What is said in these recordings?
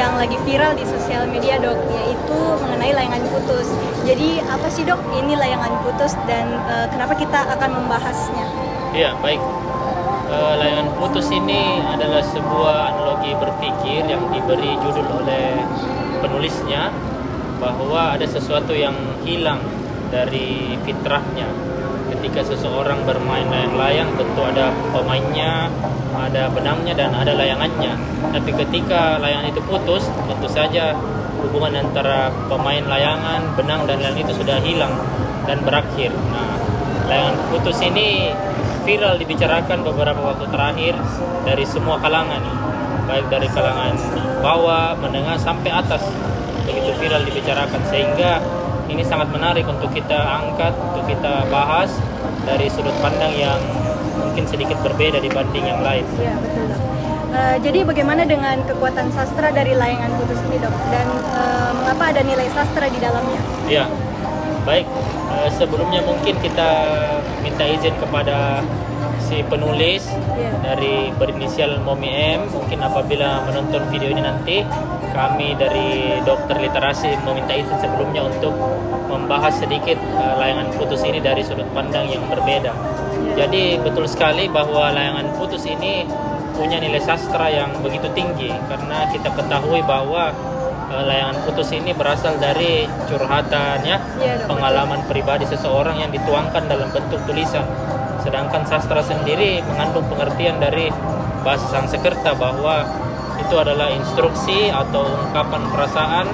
yang lagi viral di sosial media dok, yaitu mengenai layangan putus. Jadi apa sih dok ini layangan putus dan kenapa kita akan membahasnya? Iya, baik. Layangan putus ini adalah sebuah analogi berpikir yang diberi judul oleh penulisnya, bahwa ada sesuatu yang hilang dari fitrahnya. Ketika seseorang bermain layang-layang, tentu ada pemainnya, ada benangnya, dan ada layangannya. Tapi ketika layangan itu putus, tentu saja hubungan antara pemain layangan, benang, dan layangan itu sudah hilang dan berakhir. Nah, layangan putus ini viral dibicarakan beberapa waktu terakhir dari semua kalangan, baik dari kalangan bawah, menengah, sampai atas. Begitu viral dibicarakan, sehingga ini sangat menarik untuk kita angkat, untuk kita bahas dari sudut pandang yang mungkin sedikit berbeda dibanding yang lain. Iya, betul dok. Jadi bagaimana dengan kekuatan sastra dari layangan putus ini dok? Dan mengapa ada nilai sastra di dalamnya? Ya, baik. Sebelumnya mungkin kita minta izin kepada si penulis dari berinisial Momi M. Mungkin apabila menonton video ini nanti, kami dari Dokter Literasi meminta izin sebelumnya untuk membahas sedikit layangan putus ini dari sudut pandang yang berbeda. Jadi betul sekali bahwa layangan putus ini punya nilai sastra yang begitu tinggi, karena kita ketahui bahwa layangan putus ini berasal dari curhatan ya, pengalaman pribadi seseorang yang dituangkan dalam bentuk tulisan. Sedangkan sastra sendiri mengandung pengertian dari bahasa Sanskerta bahwa itu adalah instruksi atau ungkapan perasaan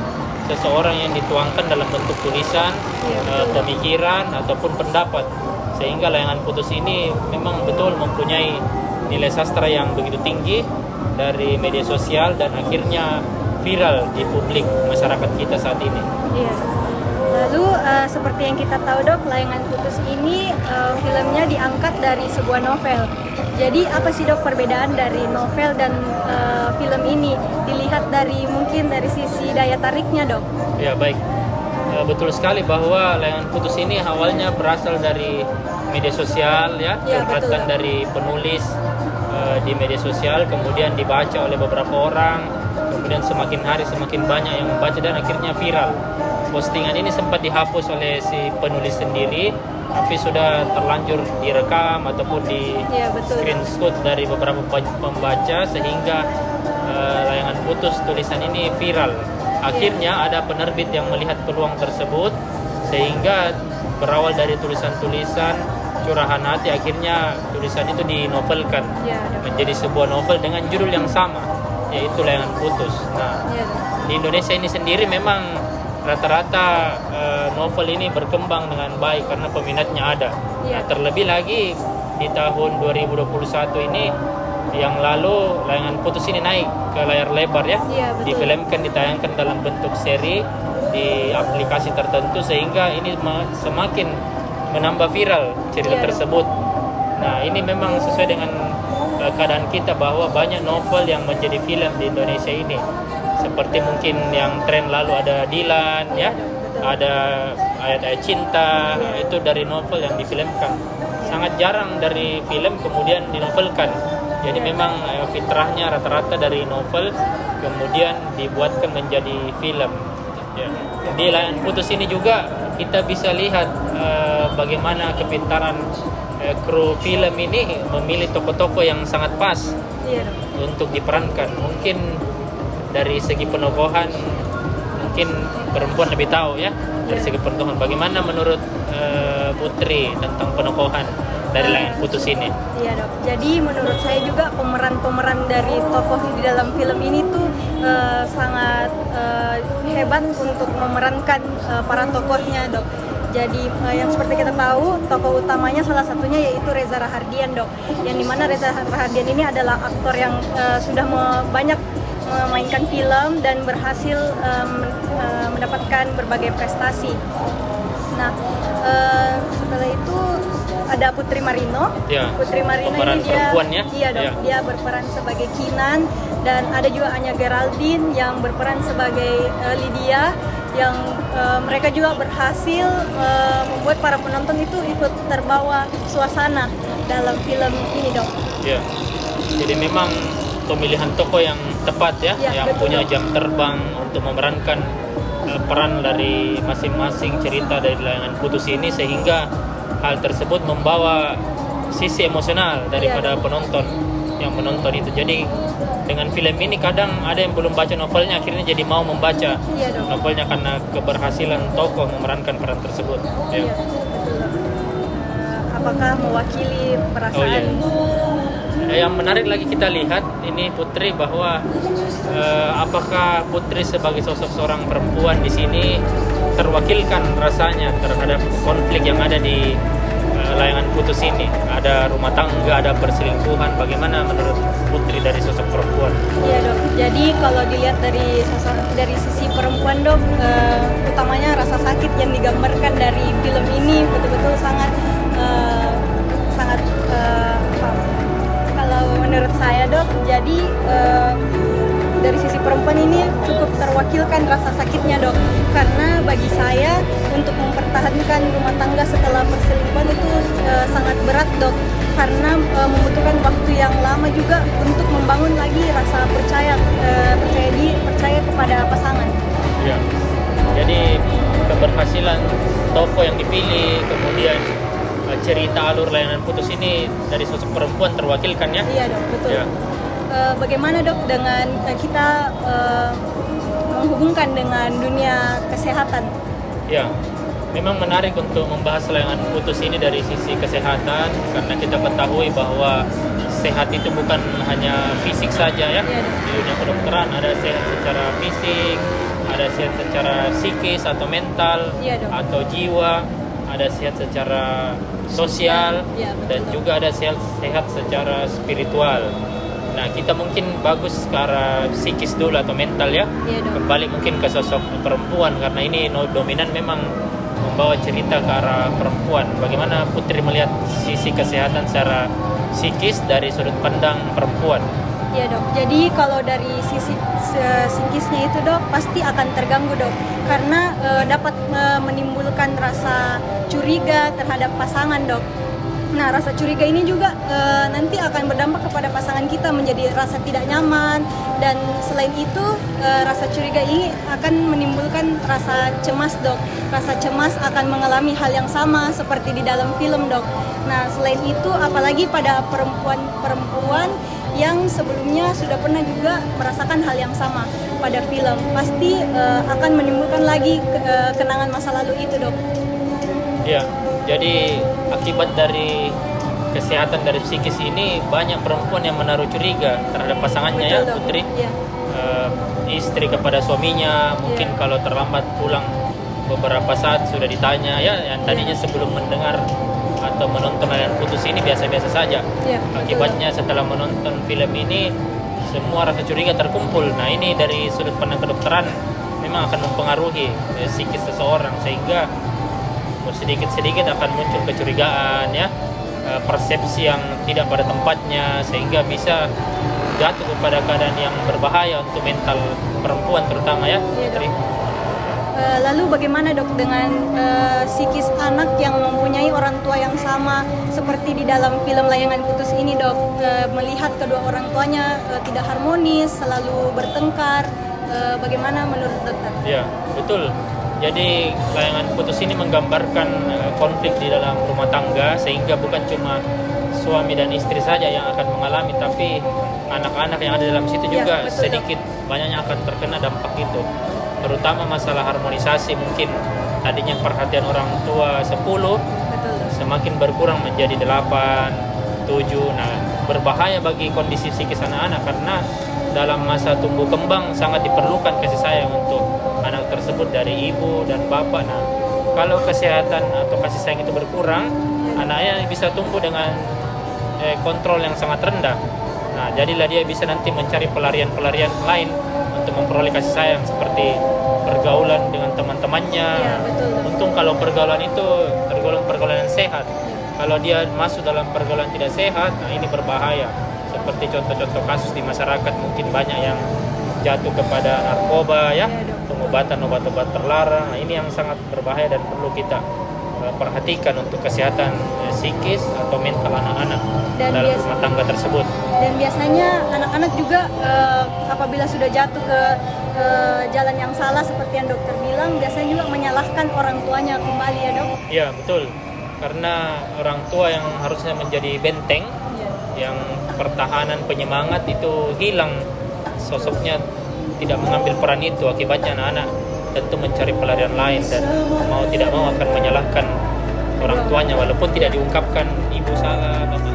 seseorang yang dituangkan dalam bentuk tulisan, pemikiran ataupun pendapat. Sehingga layangan putus ini memang betul mempunyai nilai sastra yang begitu tinggi dari media sosial dan akhirnya viral di publik masyarakat kita saat ini. Iya. Lalu seperti yang kita tahu dok, layangan putus ini filmnya diangkat dari sebuah novel. Jadi apa sih dok perbedaan dari novel dan film ini? Dilihat dari mungkin dari sisi daya tariknya dok. Ya baik, betul sekali bahwa layangan putus ini awalnya berasal dari media sosial ya, curhatan dari penulis di media sosial, kemudian dibaca oleh beberapa orang, kemudian semakin hari semakin banyak yang membaca dan akhirnya viral. Postingan ini sempat dihapus oleh si penulis sendiri, tapi sudah terlanjur direkam ataupun di screenshot dari beberapa pembaca, sehingga layangan putus tulisan ini viral. Akhirnya ada penerbit yang melihat peluang tersebut, sehingga berawal dari tulisan-tulisan curahan hati, akhirnya tulisan itu dinovelkan menjadi sebuah novel dengan judul yang sama, yaitu Layangan Putus. Nah, di Indonesia ini sendiri memang rata-rata novel ini berkembang dengan baik karena peminatnya ada. Nah, terlebih lagi di tahun 2021 ini yang lalu Layangan Putus ini naik ke layar lebar ya, difilmkan, ditayangkan dalam bentuk seri di aplikasi tertentu, sehingga ini semakin menambah viral cerita tersebut. Nah, ini memang sesuai dengan keadaan kita bahwa banyak novel yang menjadi film di Indonesia ini. Seperti mungkin yang tren lalu ada Dilan ya, ada Ayat-ayat Cinta, itu dari novel yang difilmkan. Sangat jarang dari film kemudian dinovelkan. Jadi memang fitrahnya rata-rata dari novel kemudian dibuatkan menjadi film. Ya. Di Layangan Putus ini juga kita bisa lihat bagaimana kepintaran kru film ini memilih tokoh-tokoh yang sangat pas untuk diperankan. Mungkin dari segi penokohan mungkin perempuan lebih tahu ya, dari segi penokohan. Bagaimana menurut Putri tentang penokohan dari Layangan Putus ini? Iya dok, jadi menurut saya juga pemeran-pemeran dari tokoh di dalam film ini tuh sangat hebat untuk memerankan para tokohnya dok. Jadi yang seperti kita tahu, tokoh utamanya salah satunya yaitu Reza Rahardian dok, yang dimana Reza Rahardian ini adalah aktor yang sudah banyak memainkan film dan berhasil mendapatkan berbagai prestasi. Nah, setelah itu ada Putri Marino. Putri Marino ini dia berperan sebagai Kinan, dan ada juga Anya Geraldine yang berperan sebagai Lydia, yang mereka juga berhasil membuat para penonton itu ikut terbawa suasana dalam film ini dok. Jadi memang pemilihan tokoh yang tepat ya, Ya, yang betul. punya jam terbang untuk memerankan peran dari masing-masing cerita dari layangan putus ini, sehingga hal tersebut membawa sisi emosional daripada penonton yang menonton itu. Jadi dengan film ini kadang ada yang belum baca novelnya akhirnya jadi mau membaca Iya dok. novelnya karena keberhasilan tokoh memerankan peran tersebut. Iya, Ya. betul dok. Apakah mewakili perasaan? Oh, iya. Yang menarik lagi kita lihat ini Putri, bahwa apakah Putri sebagai sosok seorang perempuan di sini terwakilkan rasanya terhadap konflik yang ada di layangan putus ini? Ada rumah tangga, ada perselingkuhan. Bagaimana menurut Putri dari sosok perempuan? Iya dok. Jadi kalau dilihat dari sisi perempuan dok, utamanya rasa sakit yang digambarkan dari film ini betul-betul sangat sangat kalau menurut saya dok. Jadi dari sisi perempuan ini cukup terwakilkan rasa sakitnya dok. Karena bagi saya untuk mempertahankan rumah tangga setelah perselingkuhan itu sangat berat dok. Karena membutuhkan waktu yang lama juga untuk membangun lagi rasa percaya kepada pasangan. Ya. Jadi keberhasilan tokoh yang dipilih, kemudian cerita alur layanan putus ini dari sosok perempuan terwakilkan ya? Iya dok, betul. Ya. Bagaimana dok dengan kita menghubungkan dengan dunia kesehatan? Ya, memang menarik untuk membahas layangan putus ini dari sisi kesehatan, karena kita ketahui bahwa sehat itu bukan hanya fisik saja ya. Iya, Di dunia kedokteran ada sehat secara fisik, ada sehat secara psikis atau mental, Iya, dok. atau jiwa, ada sehat secara sosial, Iya, betul, dan dok. juga ada sehat secara spiritual. Nah, kita mungkin bagus ke arah psikis dulu atau mental ya. Iya, dok. Kembali mungkin ke sosok perempuan, karena ini dominan memang membawa cerita ke arah perempuan. Bagaimana Putri melihat sisi kesehatan secara psikis dari sudut pandang perempuan? Iya dok. Jadi kalau dari sisi psikisnya itu dok pasti akan terganggu dok. Karena dapat menimbulkan rasa curiga terhadap pasangan dok. Nah, rasa curiga ini juga nanti akan berdampak kepada pasangan kita, menjadi rasa tidak nyaman, dan selain itu rasa curiga ini akan menimbulkan rasa cemas dok. Rasa cemas akan mengalami hal yang sama seperti di dalam film dok. Nah, selain itu apalagi pada perempuan yang sebelumnya sudah pernah juga merasakan hal yang sama pada film, pasti akan menimbulkan lagi kenangan masa lalu itu dok. Ya, jadi akibat dari kesehatan dari psikis ini banyak perempuan yang menaruh curiga terhadap pasangannya. Betul, ya dok. Putri. Iya. Istri kepada suaminya, mungkin Iya. kalau terlambat pulang beberapa saat sudah ditanya ya, yang tadinya sebelum mendengar atau menonton layanan putus ini biasa-biasa saja. Iya, betul, Akibatnya setelah menonton film ini semua rasa curiga terkumpul. Nah, ini dari sudut pandang kedokteran memang akan mempengaruhi psikis seseorang, sehingga sedikit-sedikit akan muncul kecurigaan ya, persepsi yang tidak pada tempatnya, sehingga bisa jatuh kepada keadaan yang berbahaya untuk mental perempuan terutama ya. Iya, dok. Putri. Lalu bagaimana dok dengan psikis anak yang mempunyai orang tua yang sama seperti di dalam film Layangan Putus ini dok, melihat kedua orang tuanya tidak harmonis, selalu bertengkar, bagaimana menurut dokter? Ya, betul. Jadi layangan putus ini menggambarkan konflik di dalam rumah tangga, sehingga bukan cuma suami dan istri saja yang akan mengalami, tapi anak-anak yang ada dalam situ Ya, juga betul, sedikit banyaknya akan terkena dampak itu. Terutama masalah harmonisasi, mungkin tadinya perhatian orang tua 10 Betul dok. semakin berkurang menjadi 8, 7. Nah, berbahaya bagi kondisi psikis anak-anak, karena dalam masa tumbuh kembang sangat diperlukan kasih sayang untuk anak tersebut dari ibu dan bapak. Nah, kalau kesehatan atau kasih sayang itu berkurang, anaknya bisa tumbuh dengan kontrol yang sangat rendah. Nah, jadilah dia bisa nanti mencari pelarian-pelarian lain untuk memperoleh kasih sayang, seperti pergaulan dengan teman-temannya. Iya, betul. Untung kalau pergaulan itu tergolong pergaulan yang sehat. Kalau dia masuk dalam pergaulan tidak sehat, nah ini berbahaya. Seperti contoh-contoh kasus di masyarakat, mungkin banyak yang jatuh kepada narkoba ya, Iya, dok. pengobatan obat-obat terlarang. Nah, ini yang sangat berbahaya dan perlu kita perhatikan untuk kesehatan psikis atau mental anak-anak Dan dalam rumah tangga tersebut. Dan biasanya anak-anak juga apabila sudah jatuh ke jalan yang salah seperti yang dokter bilang, biasanya juga menyalahkan orang tuanya kembali ya dok? Ya betul, karena orang tua yang harusnya menjadi benteng, yang pertahanan penyemangat itu hilang, sosoknya tidak mengambil peran itu, akibatnya anak-anak tentu mencari pelarian lain dan mau tidak mau akan menyalahkan orang tuanya walaupun tidak diungkapkan ibu salah, bapak